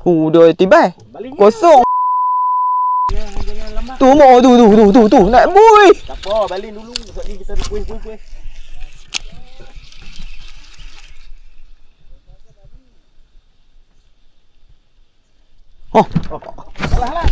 Dah tiba. Kosong. Jangan lambat. Tu mau tu nak boy. Tak apa, balik dulu. Sebab ni kita ada kuih. Oh. Salah.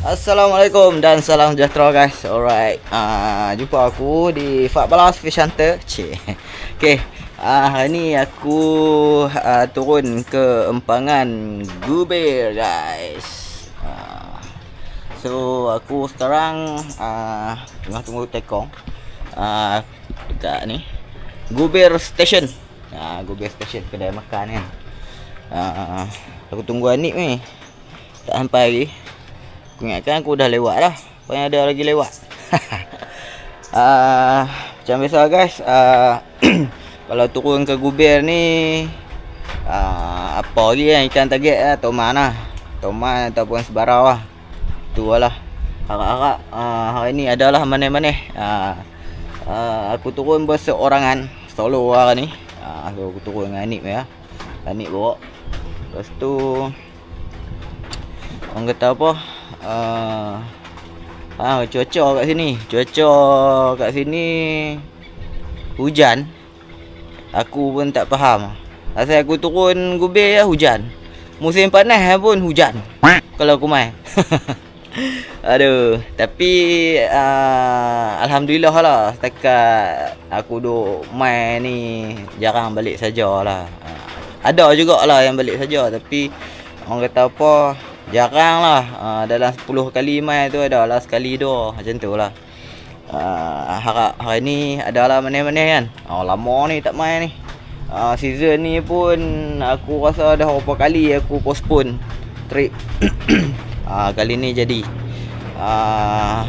Assalamualaikum dan salam sejahtera guys. Alright. Jumpa aku di Fat Balas Fish Hunter. Okay. Hari ni aku turun ke empangan Guber guys. So aku sekarang tengah tunggu tekong dekat ni Guber Station. Guber Station, kedai makan kan. Aku tunggu Anip ni. Tak sampai lagi. Aku ingatkan aku dah lewat dah. Rupanya ada lagi lewat. Macam biasa guys, kalau turun ke Guber ni, apa lagi yang ikan target lah, toman lah. Toman ataupun sebarau lah. Tu lah. Harap-harap hari ni adalah mana-mana. Aku turun berseorangan, solo lah ni. So aku turun dengan Anip ya. Anip bawa. Lepas tu orang kata apa? Cuaca kat sini. Cuaca kat sini hujan. Aku pun tak faham. Asal aku turun Guber ya hujan. Musim panas pun hujan. Kalau aku main. Aduh, tapi alhamdulillah lah setakat aku duk main ni jarang balik sajalah. Ada jugalah yang balik saja, tapi orang kata apa, jarang lah. Dalam 10 kali main tu adalah sekali dua. Macam tu lah. Harap hari ni adalah mana-mana kan. Lama ni tak main ni. Season ni pun aku rasa dah berapa kali aku postpone trip. Kali ni jadi.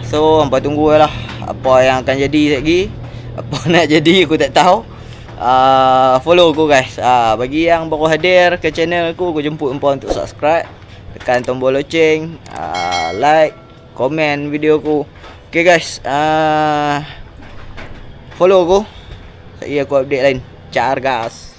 So hampa tunggu lah apa yang akan jadi lagi. Apa nak jadi aku tak tahu. Follow aku guys. Bagi yang baru hadir ke channel aku jemput hampa untuk subscribe, tekan tombol loceng, like, komen video aku. Okay guys, follow aku. Saya aku update lain. Car gas.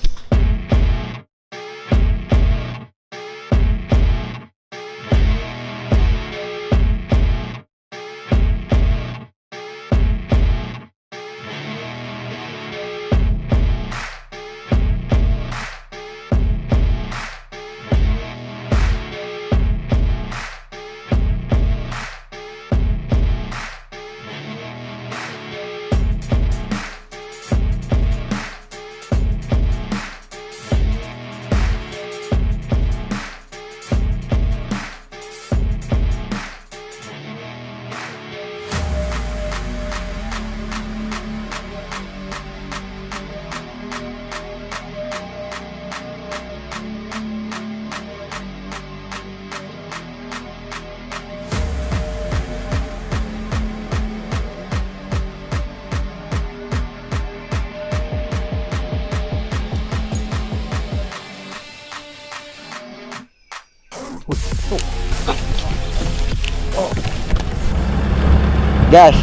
Guys,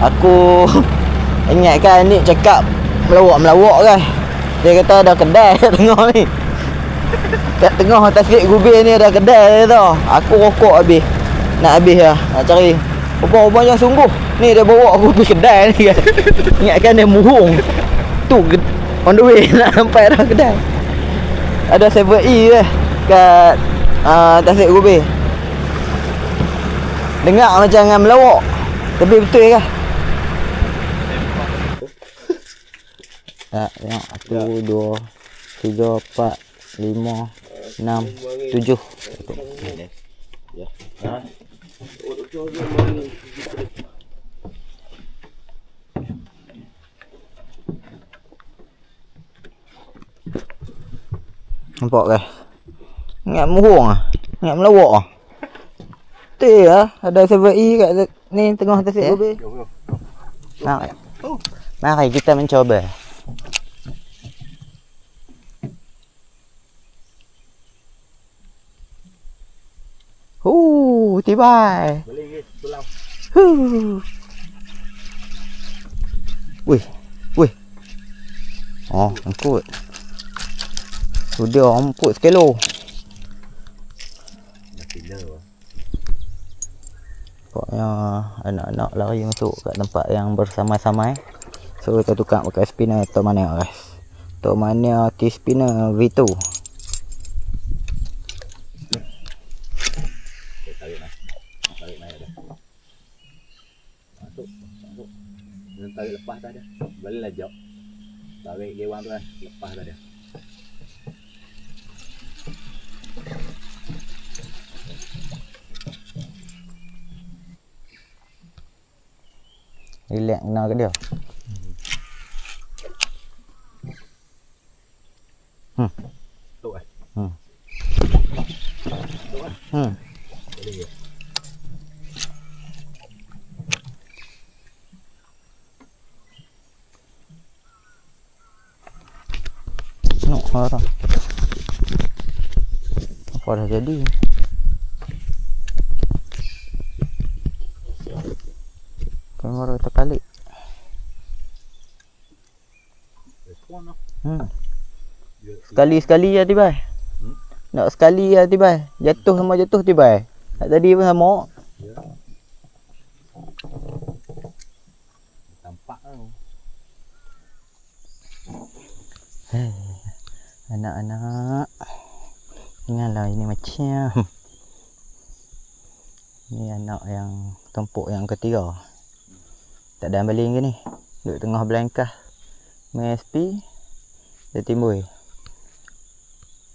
aku ingatkan Nik cakap melawak guys. Dia kata ada kedai kat tengah ni. Kat tengah tasik Guber ni ada kedai dia tau. Aku rokok habis. Nak habis lah. Nak cari. Rupanya sungguh. Ni dia bawa aku pergi kedai ni guys. Ingatkan dia murung. Tu on the way nak sampai dah kedai. Ada 7E lah kat tasik Guber. Dengar macam dengan melawak. Tapi betul ke? Tak, tengok. 1, 2, 3, 4, 5, 6, 7. Nampak ke? Ingat murung ah? Ingat melawak ah? Betul lah. Ada 7E kat ni tengah tasik Guber. Mari kita mencoba. Tibai. Boleh ke? Tulang. Wih. Oh, angkut. Sudah empuk sekilo. Dah kena. Pokoknya anak-anak lari masuk kat tempat yang bersama-sama. So kita tukar pakai spinner Tomania guys. Tomania T-Spinner V2. Tarik naik dah. Masuk. Jangan tarik lepas dah dia. Balik jauh. Tarik gewang tu kan. Lepas dah dia. Relax kena kat dia. Tuk kan? Boleh ke? Nak apa? Apa dah jadi? Baru terkalik. Respon lah. Sekali-sekali ya tiba. Nak sekali ya tiba. Jatuh sama jatuh tiba. Tak tadi pun sama. Ya. Tampak tau. Anak-anak. Ingatlah ini macam. Ni anak yang tempuk yang ketiga. Tak ada baling ke ni. Duduk tengah belangkah. Main SP. Dia timbul.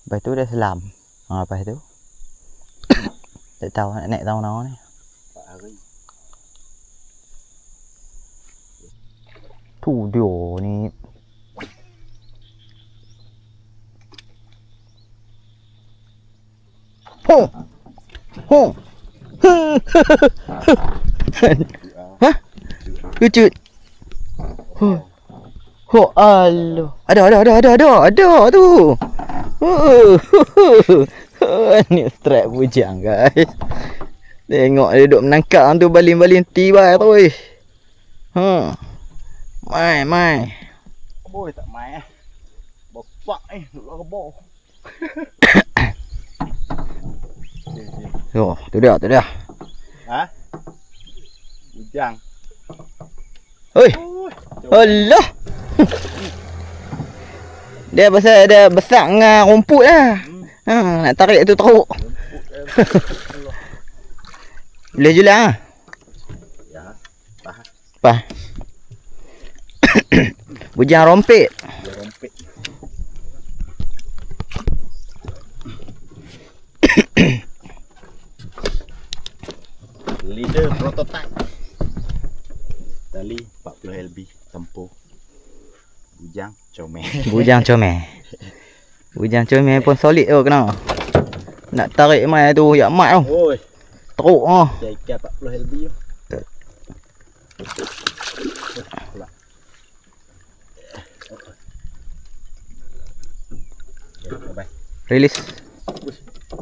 Lepas tu dia selam. Lepas tu. Tak tahu nak naik tahun-tahun ni. 4 hari. Tu dia ni. Hong. Hah? Lucut. Allah. Ada tu. Ni strap bujang guys. Tengok dia duduk menangkap tu baling-baling tiba tu. Mai. Boy tak main. Bapak duduk kebor. Tu dia. Ha? Bujang. Oi. Allah. Dia pasal dia besar dengan rumput lah. Nak tarik tu teruk. Boleh jual ah. Ya. Pah. Bujang rompet. Dia rompet. Leader prototype. Tali 40 LB tempuh. Bujang comel. Bujang comel pun solid tu kena. Nak tarik mai tu yak mat tu. Oi, teruk ah. ikan 40 LB tu. Bye. Release.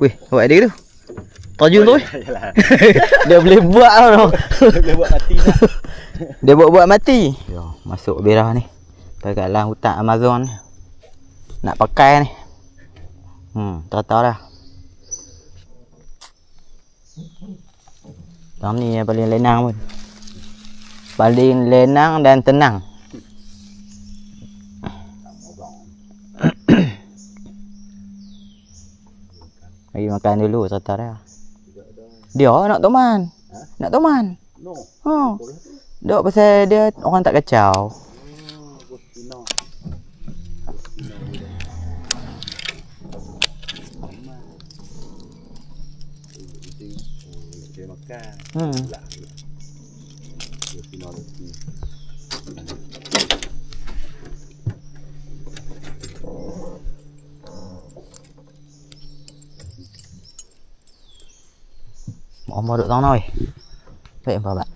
Wih, buat dia tu. Terjun tu. Yalah. Dia boleh buat tu. Dia buat mati dah. Dia buat mati. Yo, masuk berah ni. Dekat dalam hutan Amazon ni. Nak pakai ni. Tahu dah. Dalam ni yang paling lenang pun. Paling lenang dan tenang. Lagi makan dulu serta dah. Dia nak teman. Nak teman. No. Dok pasal dia orang tak kacau. Dia makan. Mau duduk tang noi. Baik apa, Pak?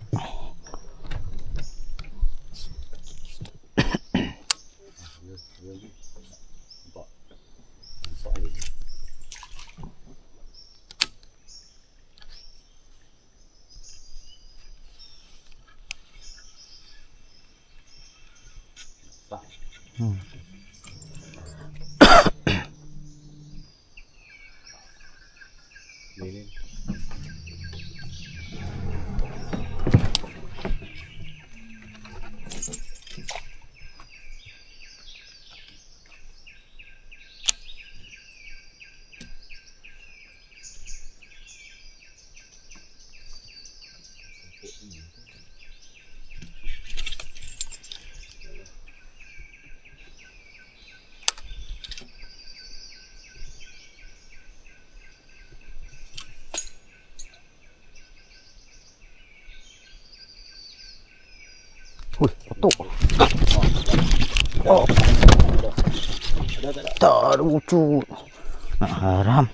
Ni. Wih, kotor. Oh. Tak lucu. Nak haram.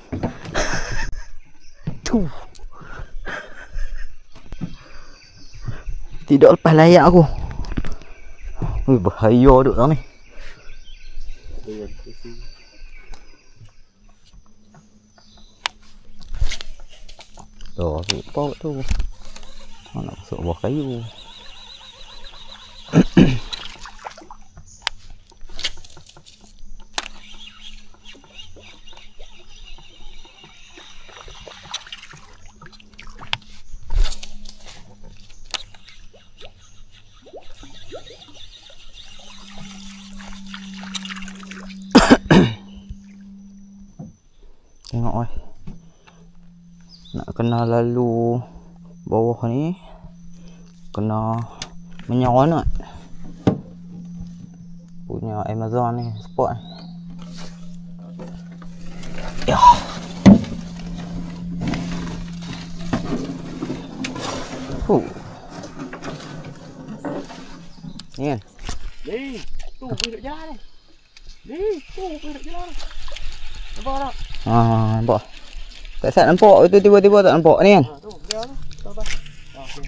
Tuh. Tidak lepas layak aku. Wih, bahaya duk ni. Tuh, lupa tu. Nak masuk bawah kayu. Tengok oi. Nak kena lalu bawah ni. Kena menyeronok. Punya Amazon ni spot ni. Ya. Ni kan. Ni, tu pergi duk jalan ni. Ni, tu pergi duk jalan. Nampak tak? Nampak. Tak sat nampak tu tiba-tiba tak nampak ni kan. Tu, dia tu. Sabar. Okey.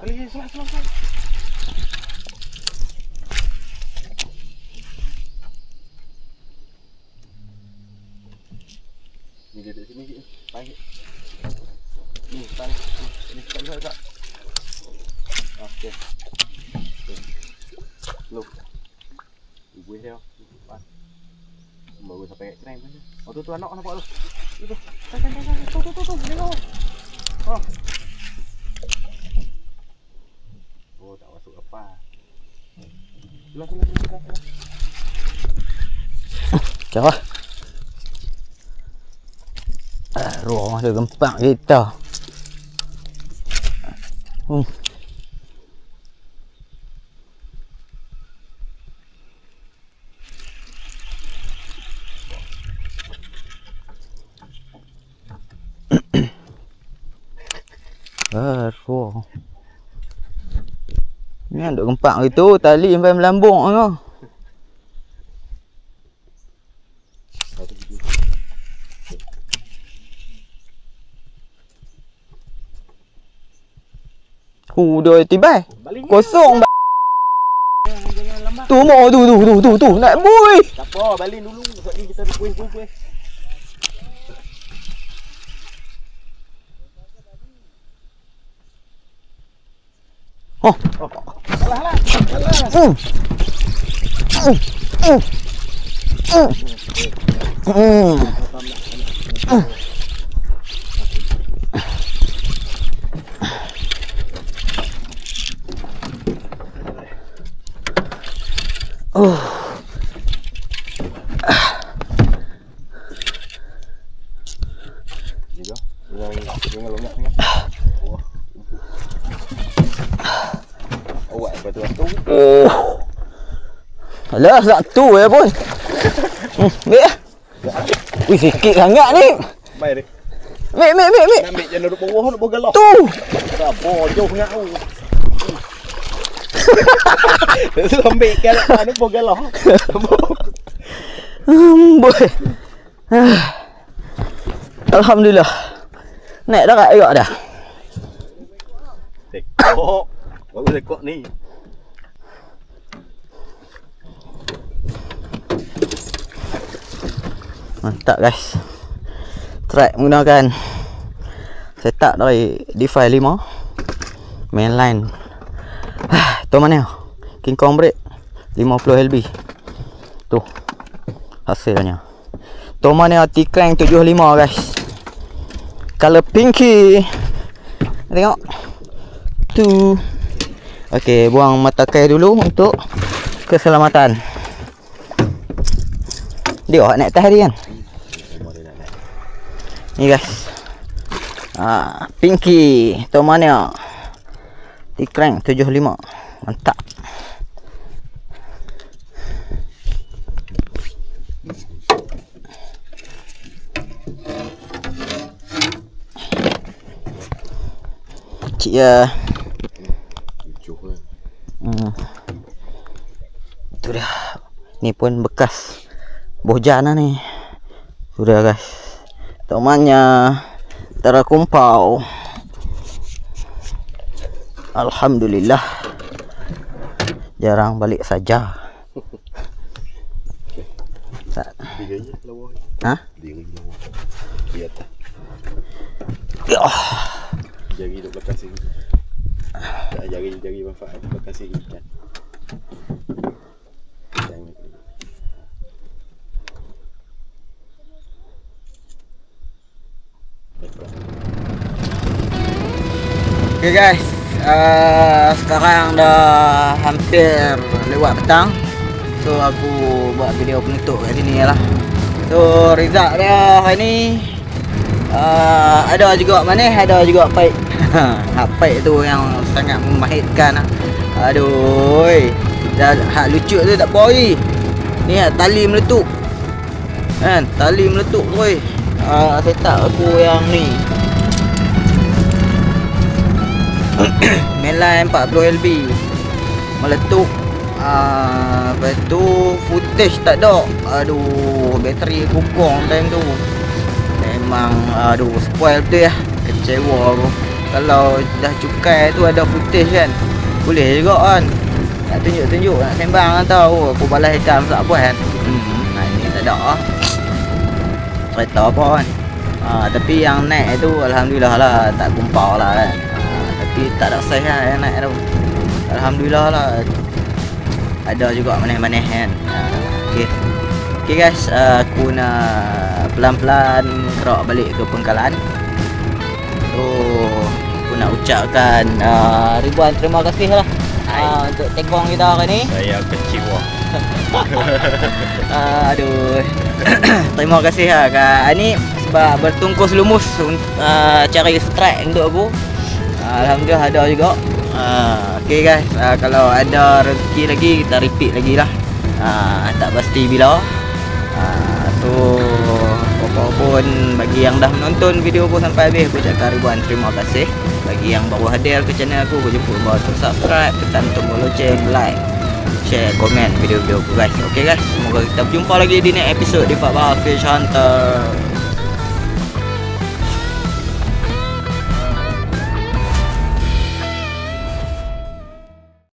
Lagi selang. Ni dia dekat sini sikit. Baik. Ni, tarik. Ni tak. Okey. Lu. Ibu dia. Baru sampai kat keren mana. Oh tu anak nampak tu. Tu. Tu. Tengok. Oh. Oh, tak masuk apa. Keluar. Cara. Ruang ada gempak kita. Ruang. Ni ada gempak gitu, tali sampai melambung tu. Dah tiba. Kosong. Jangan lambat. Tu mau tu nak boy. Tak apa, balik dulu. Sebab ni kita ada kuih. Oh. Alah. Jangan lonyak ni. Awak betul-betul. Alah, satu ya boy. Ni. Wih, sikit sangat ni. Mai dia. Mek. Nak ambil jangan duduk bawah, nak bawa galah. Tu. Tak apa, jauh ngau. Tu ambil galah, nak bawa galah. Boy. Alhamdulillah. Naik dah kat air dah. Tekok. Bagus tekok ni. Mantap guys. Try menggunakan Setup dari DeFi 5 mainline. Tu mana King Kong break 50 LB. Tu hasilnya. Tu mana T-Crank 75 guys. Color pinky. Tengok. Tu. Okey, buang matakai dulu untuk keselamatan. Dia naik atas tadi kan. Ni guys. Pinky Tomania T-Crank 75. Mantap. Cik ya. Tu dah. Ni pun bekas bojana ni. Sudah guys. Tomanya terkumpau. Alhamdulillah. Jarang balik saja. Diganya lawa. Ha? Diri lawa. Di atas. Ya. Jari duk belakang sini. Tak jari manfaat belakang sini kan. Okay guys, sekarang dah hampir lewat petang. So aku buat video penutup kat sini lah. So result dia hari ni ada juga manis, ada juga pahit. Pahit tu yang sangat memahitkan lah. Aduh, dah hak lucu tu tak boleh. Ni tali meletup. Kan, tali meletup tu. Setup aku yang ni. Mainline 40 LB meletup. Lepas tu footage tak ada. Aduh, bateri kukong time tu. Memang aduh spoil betul lah. Kecewa aku. Kalau dah cukai tu ada footage kan, boleh juga kan. Nak tunjuk-tunjuk, nak sembang kan tahu. Aku balas ikan tak apa kan. Ni tak ada. Kereta apa kan. Tapi yang naik tu alhamdulillah lah, tak kumpau lah kan. Tapi tak ada saiz lah yang naik tu. Alhamdulillah lah. Ada juga manis-manis kan. Okay guys, aku nak pelan-pelan kerak balik ke pangkalan. So aku nak ucapkan ribuan terima kasih lah untuk tekong kita hari ni. Saya kecewa. Aduh. Terima kasih lah Kak Ani sebab bertungkus lumus cari strike untuk aku. Alhamdulillah ada juga. Okay guys, kalau ada rezeki lagi kita repeat lagi lah. Tak pasti bila. So apapun bagi yang dah menonton video aku sampai habis, aku ucapkan ribuan terima kasih. Bagi yang baru hadir ke channel aku jumpa bawah untuk subscribe, tekan tombol loceng, like, share, komen video-video aku guys. Okay guys, semoga kita berjumpa lagi di next episode di Fat Bar Fish Hunter.